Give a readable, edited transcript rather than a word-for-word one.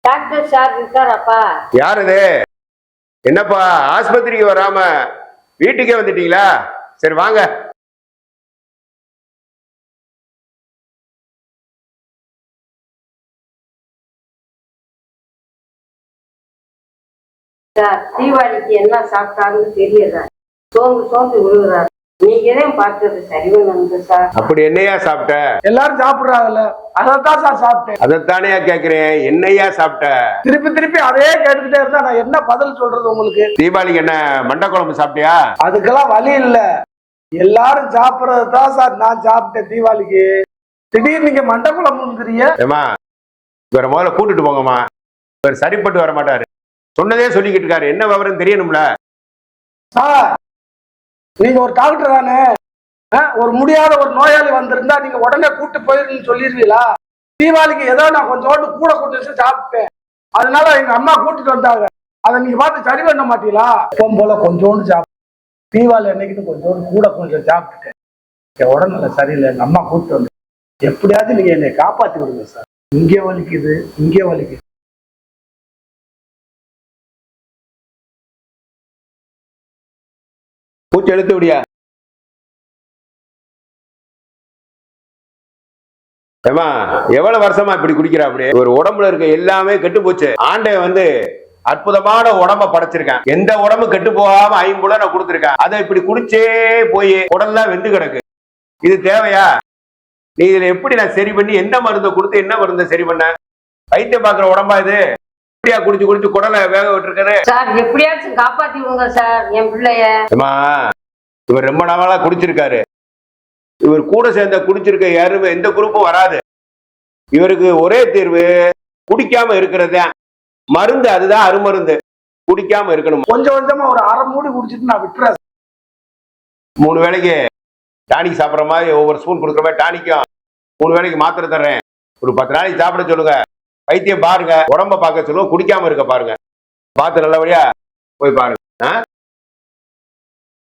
Doctor sir இருக்காராப்பா? யார் இது? என்னப்பா ஆஸ்பத்திரிக்கு வராம வீட்டுக்கே வந்துட்டீங்களா? சரி வாங்க. சார் தீபாவளிக்கு என்ன சாப்பிட்டாருன்னு தெரியல, சோர்ந்து விழுகிறார். நீங்க தான் பார்த்தது சரி வந்து சார். அப்படி என்னையா சாப்பிட்ட? எல்லாரும் சாப்பிடுறாங்கல்ல, அதைத்தான் சார் சாப்பிட்டேன். அதைத்தானையா கேக்குறேன், என்னையா சாப்பிட்ட? திருப்பி அதே கேட்டுக்கிட்டே இருந்தா நான் என்ன பதில் சொல்றது உங்களுக்கு? தீபாவளிக்கு என்ன மண்டை குழம்பு சாப்பிட்டியா? அதுக்கெல்லாம் வழி இல்ல, எல்லாரும் சாப்பிடறதுதான் சார் நான் சாப்பிட்டேன் தீபாவளிக்கு. திடீர்னு நீங்க மண்டை குழம்புங்கிறீங்க. ஏமா இவரை முதல்ல கூட்டிட்டு போங்கம்மா, இவர் சரிப்பட்டு வர மாட்டாரு. சொன்னதே சொல்லிக்கிட்டு இருக்காரு, என்ன விவரம் தெரியணும்ல சார். நீங்க ஒரு டாக்டர் தானே, ஒரு முடியாத ஒரு நோயாளி வந்திருந்தா நீங்க உடனே கூட்டு போயிருன்னு சொல்லிருவீங்களா? தீபாவளிக்கு ஏதோ நான் கொஞ்சோண்டு கூட கொண்டு வச்சு சாப்பிட்டேன், அதனால எங்க அம்மா கூட்டிட்டு வந்தாங்க. அதை நீங்க பார்த்து சரி பண்ண மாட்டீங்களா? எப்பவும் போல கொஞ்சோண்டு சாப்பிட்டேன், தீபாவளி அன்னைக்கு கொஞ்சோண்டு கூட கொஞ்சம் சாப்பிட்டுட்டேன். என் உடல்நிலை சரியில்லை, எங்க அம்மா கூப்பிட்டு வந்து எப்படியாவது நீங்க என்னை காப்பாத்தி விடுங்க சார். இங்கே வலிக்குது, இங்கே வலிக்குது. பூச்சி எடுத்து விடியா? ஏமா எவ்வளவு வருஷமா இப்படி குடிக்கிறா? அப்படி ஒரு உடம்புல இருக்க எல்லாமே கெட்டு போச்சு. ஆண்டை வந்து அற்புதமான உடம்ப படைச்சிருக்கேன், எந்த உடம்பு கெட்டு போகாம ஐம்புல நான் கொடுத்துருக்கேன். அதை இப்படி குடிச்சே போய் உடல்லாம் வெந்து கிடக்கு. இது தேவையா? நீ இதுல எப்படி நான் சரி பண்ணி எந்த மருந்தை கொடுத்து என்ன மருந்தை சரி பண்ண? வைத்தியம் பாக்குற உடம்பா இது? எப்படியா குடிச்சு குடலை வேக விட்டுருக்காரு? சார் எப்படியாச்சும் காப்பாத்தி விடுங்க சார் என் பிள்ளைய. இவர் ரொம்ப நாளா குடிச்சிருக்காரு. இவர் கூட சேர்ந்த குடிச்சிருக்க யாருமே எந்த குரூப்பும் வராது. இவருக்கு ஒரே தீர்வு குடிக்காம இருக்கிறது மருந்து, அதுதான் அருமருந்து. குடிக்காம இருக்கணும். கொஞ்சம் கொஞ்சமா ஒரு அரை மூடி குடிச்சிட்டு நான் விட்டுறேன். 3 வேளைக்கு டானிக் சாப்பிட்ற மாதிரி ஒவ்வொரு ஸ்பூன் கொடுக்குற மாதிரி டானிக்கும் 3 வேளைக்கு மாத்திரை தர்றேன். ஒரு 10 நாளைக்கு சாப்பிட சொல்லுங்க. வைத்தியம் பாருங்க, உடம்ப பார்க்க சொல்லுங்க, குடிக்காம இருக்க பாருங்க. பார்த்து நல்லபடியா போய் பாருங்க.